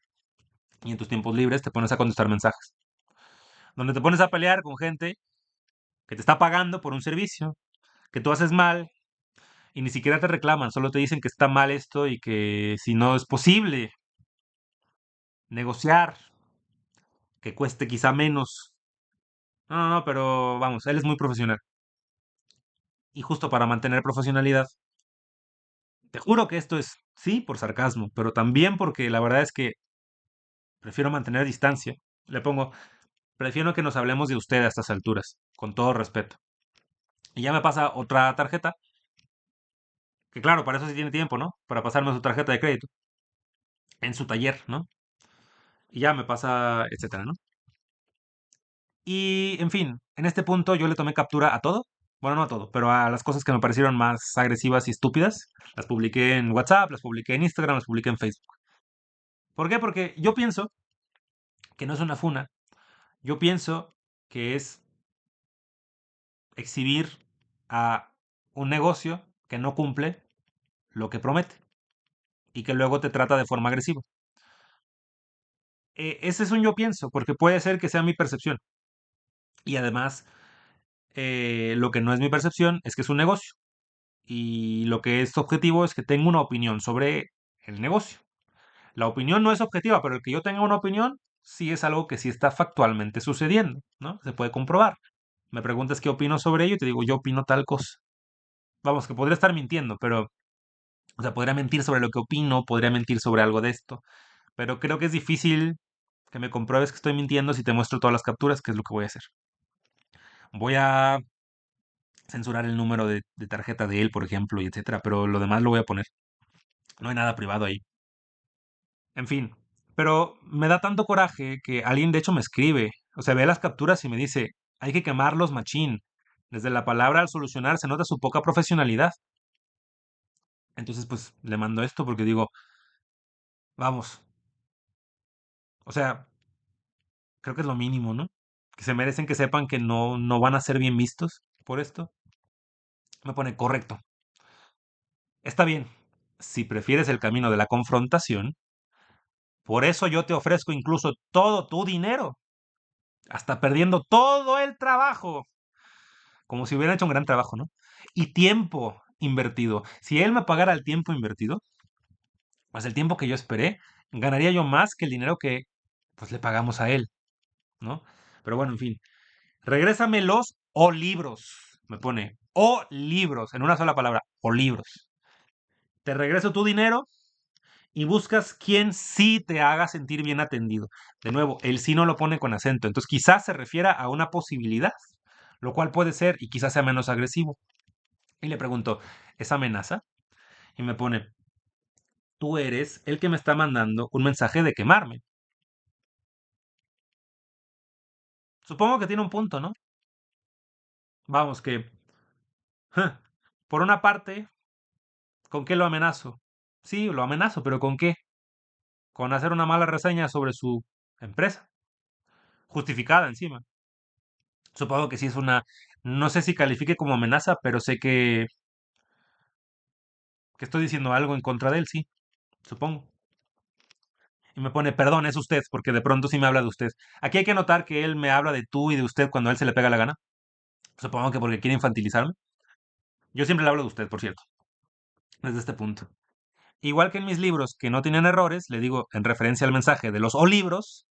y en tus tiempos libres te pones a contestar mensajes. Donde te pones a pelear con gente que te está pagando por un servicio, que tú haces mal y ni siquiera te reclaman, solo te dicen que está mal esto y que si no es posible negociar, que cueste quizá menos. No, no, no, pero vamos, él es muy profesional. Y justo para mantener profesionalidad, te juro que esto es, sí, por sarcasmo, pero también porque la verdad es que prefiero mantener distancia. Le pongo, prefiero que nos hablemos de usted a estas alturas, con todo respeto. Y ya me pasa otra tarjeta, que claro, para eso sí tiene tiempo, ¿no? Para pasarme su tarjeta de crédito en su taller, ¿no? Y ya me pasa, etcétera, ¿no? Y, en fin, en este punto yo le tomé captura a todo. Bueno, no a todo, pero a las cosas que me parecieron más agresivas y estúpidas. Las publiqué en WhatsApp, las publiqué en Instagram, las publiqué en Facebook. ¿Por qué? Porque yo pienso que no es una funa. Yo pienso que es exhibir a un negocio que no cumple lo que promete y que luego te trata de forma agresiva. Ese es un yo pienso, porque puede ser que sea mi percepción. Y además, lo que no es mi percepción es que es un negocio. Y lo que es objetivo es que tengo una opinión sobre el negocio. La opinión no es objetiva, pero el que yo tenga una opinión sí es algo que sí está factualmente sucediendo, ¿no? Se puede comprobar. Me preguntas qué opino sobre ello y te digo, yo opino tal cosa. Vamos, que podría estar mintiendo, pero, o sea, podría mentir sobre lo que opino, podría mentir sobre algo de esto, pero creo que es difícil que me compruebes que estoy mintiendo si te muestro todas las capturas, que es lo que voy a hacer. Voy a censurar el número de tarjeta de él, por ejemplo, y etcétera, pero lo demás lo voy a poner. No hay nada privado ahí. En fin, pero me da tanto coraje que alguien de hecho me escribe, o sea, ve las capturas y me dice, hay que quemarlos, machín. Desde la palabra al solucionar se nota su poca profesionalidad. Entonces, pues le mando esto porque digo, vamos, o sea, creo que es lo mínimo, ¿no? Que se merecen que sepan que no van a ser bien vistos por esto. Me pone correcto. Está bien. Si prefieres el camino de la confrontación, por eso yo te ofrezco incluso todo tu dinero, hasta perdiendo todo el trabajo, como si hubiera hecho un gran trabajo, ¿no? Y tiempo invertido. Si él me pagara el tiempo invertido, más el tiempo que yo esperé, ganaría yo más que el dinero que pues le pagamos a él, ¿no? Pero bueno, en fin. Regrésame los o libros. Me pone o libros, en una sola palabra, o libros. Te regreso tu dinero y buscas quien sí te haga sentir bien atendido. De nuevo, el sí no lo pone con acento, entonces quizás se refiera a una posibilidad, lo cual puede ser y quizás sea menos agresivo. Y le pregunto, ¿es amenaza? Y me pone, tú eres el que me está mandando un mensaje de quemarme. Supongo que tiene un punto, ¿no? Vamos, que, ja, por una parte, ¿con qué lo amenazo? Sí, lo amenazo, pero ¿con qué? Con hacer una mala reseña sobre su empresa, justificada encima. Supongo que sí es una, no sé si califique como amenaza, pero sé que estoy diciendo algo en contra de él, sí, supongo. Y me pone, perdón, es usted, porque de pronto sí me habla de usted. Aquí hay que notar que él me habla de tú y de usted cuando a él se le pega la gana. Supongo que porque quiere infantilizarme. Yo siempre le hablo de usted, por cierto, desde este punto. Igual que en mis libros que no tienen errores, le digo en referencia al mensaje de los o libros,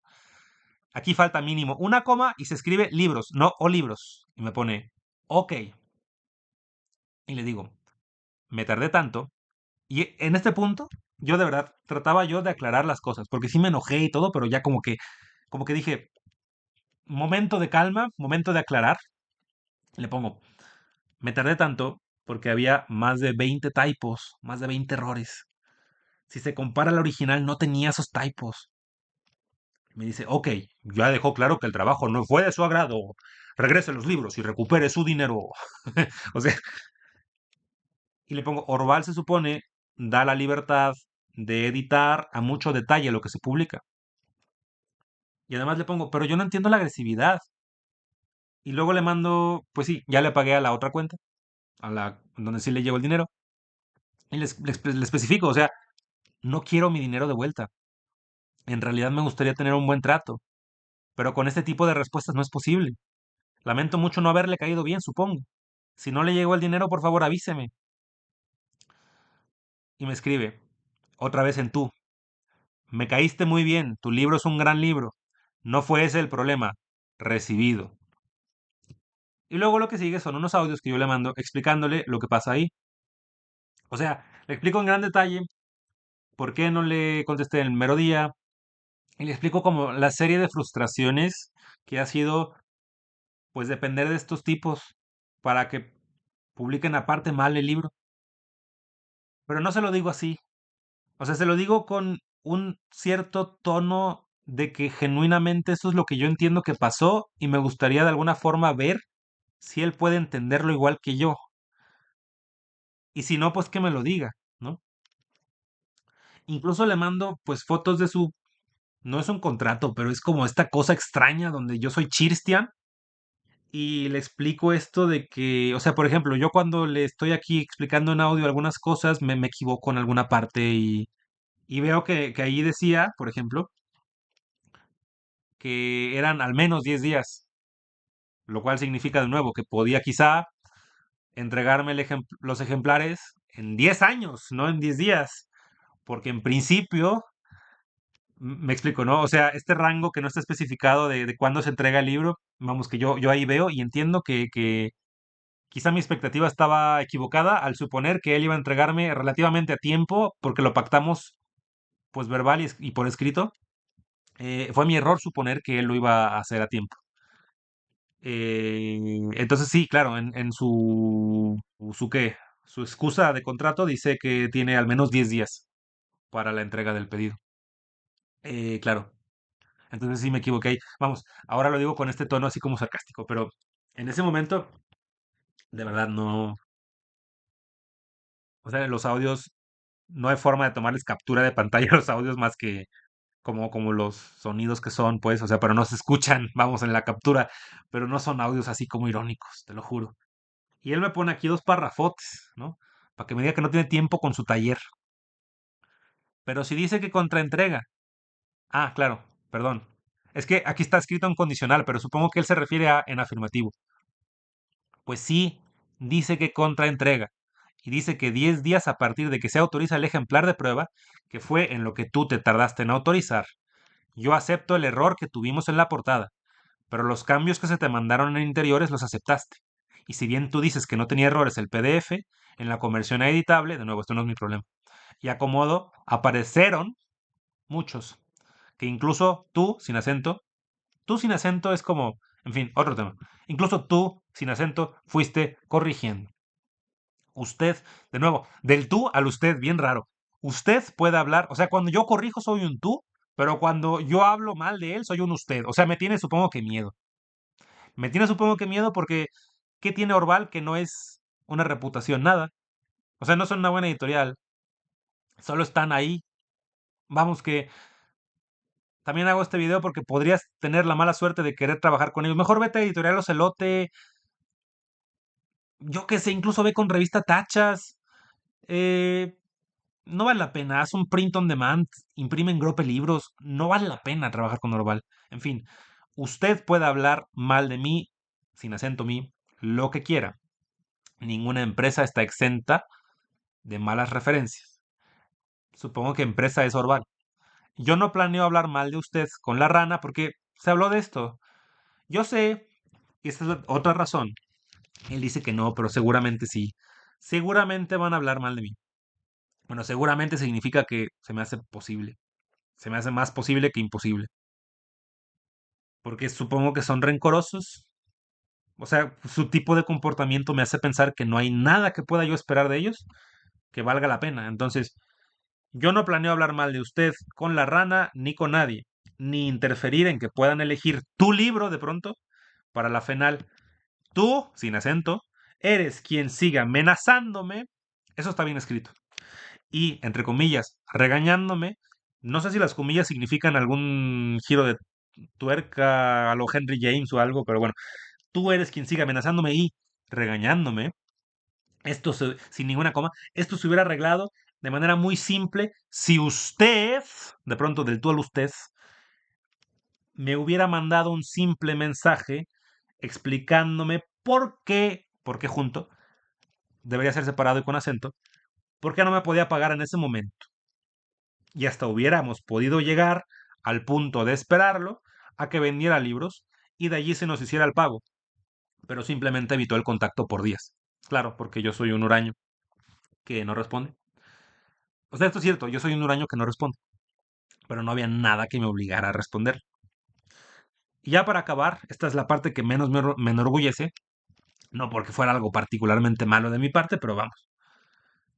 aquí falta mínimo una coma y se escribe libros, no o libros. Y me pone, ok. Y le digo, me tardé tanto. Y en este punto, yo de verdad trataba yo de aclarar las cosas, porque sí me enojé y todo, pero ya como que dije, momento de calma, momento de aclarar. Le pongo, me tardé tanto porque había más de 20 typos, más de 20 errores. Si se compara al original, no tenía esos typos. Me dice, ok, ya dejó claro que el trabajo no fue de su agrado. Regrese los libros y recupere su dinero. O sea, y le pongo, Orval se supone da la libertad de editar a mucho detalle lo que se publica. Y además le pongo, pero yo no entiendo la agresividad. Y luego le mando, pues sí, ya le pagué a la otra cuenta, a la donde sí le llevo el dinero. Y le especifico, o sea, no quiero mi dinero de vuelta. En realidad me gustaría tener un buen trato, pero con este tipo de respuestas no es posible. Lamento mucho no haberle caído bien, supongo. Si no le llegó el dinero, por favor avíseme. Y me escribe, otra vez en tú. Me caíste muy bien, tu libro es un gran libro. No fue ese el problema. Recibido. Y luego lo que sigue son unos audios que yo le mando explicándole lo que pasa ahí. O sea, le explico en gran detalle por qué no le contesté el mero día. Y le explico como la serie de frustraciones que ha sido, pues, depender de estos tipos para que publiquen aparte mal el libro. Pero no se lo digo así. O sea, se lo digo con un cierto tono de que genuinamente eso es lo que yo entiendo que pasó y me gustaría de alguna forma ver si él puede entenderlo igual que yo. Y si no, pues que me lo diga, ¿no? Incluso le mando pues fotos de su, no es un contrato, pero es como esta cosa extraña donde yo soy Chirstian y le explico esto de que, o sea, por ejemplo, yo cuando le estoy aquí explicando en audio algunas cosas, me equivoco en alguna parte y veo que ahí decía, por ejemplo, que eran al menos 10 días, lo cual significa de nuevo que podía quizá entregarme los ejemplares en 10 años, no en 10 días, porque en principio, me explico, ¿no? O sea, este rango que no está especificado de cuándo se entrega el libro, vamos, que yo ahí veo y entiendo que quizá mi expectativa estaba equivocada al suponer que él iba a entregarme relativamente a tiempo, porque lo pactamos pues verbal y por escrito. Fue mi error suponer que él lo iba a hacer a tiempo. Entonces sí, claro, en su excusa de contrato dice que tiene al menos 10 días para la entrega del pedido. Claro, entonces sí me equivoqué ahí. Vamos, ahora lo digo con este tono así como sarcástico, pero en ese momento, de verdad, no. O sea, los audios, no hay forma de tomarles captura de pantalla a los audios más que como los sonidos que son, pues, o sea, pero no se escuchan, vamos, en la captura, pero no son audios así como irónicos, te lo juro. Y él me pone aquí dos parrafotes, ¿no? Para que me diga que no tiene tiempo con su taller. Pero si dice que contraentrega. Ah, claro, perdón. Es que aquí está escrito en condicional, pero supongo que él se refiere a en afirmativo. Pues sí, dice que contraentrega. Y dice que 10 días a partir de que se autoriza el ejemplar de prueba, que fue en lo que tú te tardaste en autorizar. Yo acepto el error que tuvimos en la portada, pero los cambios que se te mandaron en interiores los aceptaste. Y si bien tú dices que no tenía errores el PDF, en la conversión a editable, de nuevo, esto no es mi problema, y acomodo, aparecieron muchos, que incluso tú sin acento es como, en fin, otro tema. Incluso tú sin acento fuiste corrigiendo. Usted, de nuevo, del tú al usted, bien raro. Usted puede hablar, o sea, cuando yo corrijo soy un tú, pero cuando yo hablo mal de él soy un usted. O sea, me tiene supongo que miedo. Me tiene supongo que miedo porque ¿qué tiene Orval que no es una reputación? Nada. O sea, no son una buena editorial. Solo están ahí. Vamos que también hago este video porque podrías tener la mala suerte de querer trabajar con ellos. Mejor vete a Editorial Ocelote. Yo qué sé, incluso ve con revista Tachas. Eh, no vale la pena. Haz un print on demand. Imprime en Grope libros. No vale la pena trabajar con Orval. En fin, usted puede hablar mal de mí, sin acento mí, lo que quiera. Ninguna empresa está exenta de malas referencias. Supongo que empresa es Orval. Yo no planeo hablar mal de usted con la rana porque se habló de esto. Yo sé, y esta es otra razón. Él dice que no, pero seguramente sí. seguramente van a hablar mal de mí. Bueno, seguramente significa que se me hace posible. Se me hace más posible que imposible. Porque supongo que son rencorosos. O sea, su tipo de comportamiento me hace pensar que no hay nada que pueda yo esperar de ellos que valga la pena. Entonces, yo no planeo hablar mal de usted con la rana ni con nadie, ni interferir en que puedan elegir tu libro de pronto para la final. Tú, sin acento, eres quien siga amenazándome. Eso está bien escrito. Y, entre comillas, regañándome. No sé si las comillas significan algún giro de tuerca a lo Henry James o algo, pero bueno, tú eres quien sigue amenazándome y regañándome. Sin ninguna coma, esto se hubiera arreglado de manera muy simple si usted, de pronto del tú al usted, me hubiera mandado un simple mensaje explicándome por qué junto, debería ser separado y con acento, por qué no me podía pagar en ese momento. Y hasta hubiéramos podido llegar al punto de esperarlo a que vendiera libros y de allí se nos hiciera el pago, pero simplemente evitó el contacto por días. Claro, porque yo soy un huraño que no responde. O sea, esto es cierto, yo soy un huraño que no responde, pero no había nada que me obligara a responder. Y ya para acabar, esta es la parte que menos me enorgullece, no porque fuera algo particularmente malo de mi parte, pero vamos.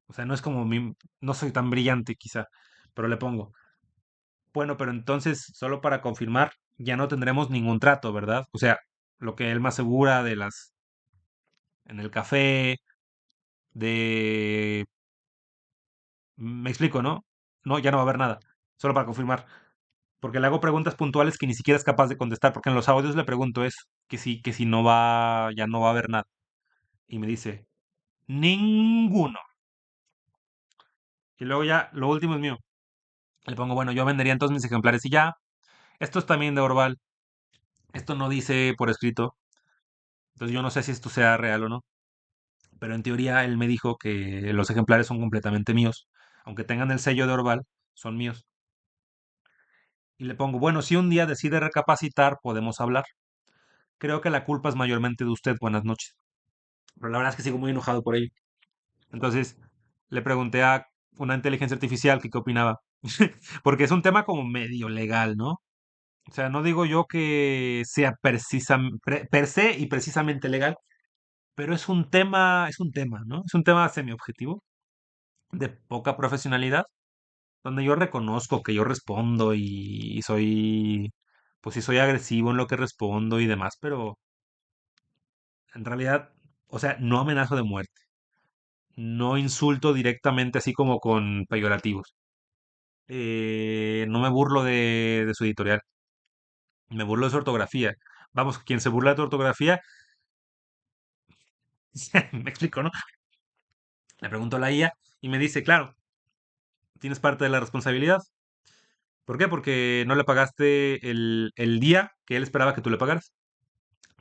O sea, no es como no soy tan brillante quizá, pero le pongo. Bueno, pero entonces, solo para confirmar, ya no tendremos ningún trato, ¿verdad? O sea, lo que él me asegura de en el café, de, me explico, ¿no? No, ya no va a haber nada. Solo para confirmar. Porque le hago preguntas puntuales que ni siquiera es capaz de contestar, porque en los audios le pregunto eso, que si no va, ya no va a haber nada. Y me dice, ninguno. Y luego ya, lo último es mío. Le pongo, bueno, yo vendería entonces mis ejemplares y ya. Esto es también de Orval. Esto no dice por escrito. Entonces yo no sé si esto sea real o no. Pero en teoría él me dijo que los ejemplares son completamente míos. Aunque tengan el sello de Orval, son míos. Y le pongo, bueno, si un día decide recapacitar, podemos hablar. Creo que la culpa es mayormente de usted. Buenas noches. Pero la verdad es que sigo muy enojado por ello. Entonces le pregunté a una inteligencia artificial que qué opinaba. Porque es un tema como medio legal, ¿no? O sea, no digo yo que sea per se y precisamente legal, pero es un tema, ¿no? Es un tema semi-objetivo, de poca profesionalidad, donde yo reconozco que yo respondo y soy, pues sí soy agresivo en lo que respondo y demás, pero en realidad, o sea, no amenazo de muerte. No insulto directamente así como con peyorativos. No me burlo de su editorial. Me burlo de su ortografía. Vamos, quien se burla de tu ortografía, me explico, ¿no? Le pregunto a la IA y me dice, claro, tienes parte de la responsabilidad. ¿Por qué? Porque no le pagaste el día que él esperaba que tú le pagaras.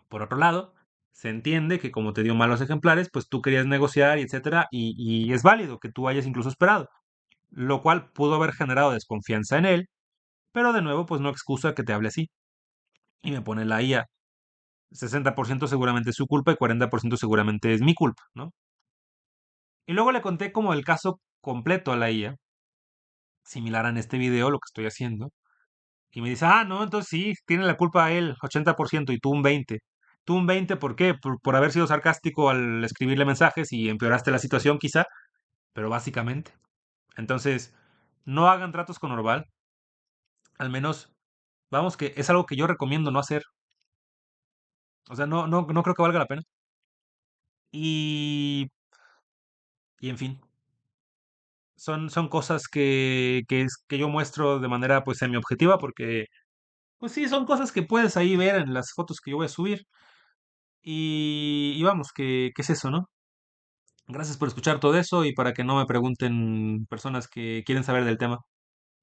Por otro lado, se entiende que como te dio malos ejemplares, pues tú querías negociar y etcétera, y es válido que tú hayas incluso esperado, lo cual pudo haber generado desconfianza en él, pero de nuevo, pues no excusa que te hable así. Y me pone la IA, 60% seguramente es su culpa y 40% seguramente es mi culpa, ¿no? Y luego le conté como el caso completo a la IA, similar en este video, lo que estoy haciendo, y me dice, ah, no, entonces sí, tiene la culpa él, 80% y tú un 20%. Tú un 20%, ¿por qué? Por haber sido sarcástico al escribirle mensajes y empeoraste la situación quizá, pero básicamente. Entonces, no hagan tratos con Orval, al menos, vamos, que es algo que yo recomiendo no hacer. O sea, no creo que valga la pena. Y, y en fin, son cosas que yo muestro de manera pues semi-objetiva porque, pues sí, son cosas que puedes ahí ver en las fotos que yo voy a subir. Y vamos, ¿qué es eso, no? Gracias por escuchar todo eso y para que no me pregunten personas que quieren saber del tema,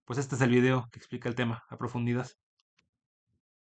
pues este es el video que explica el tema a profundidad.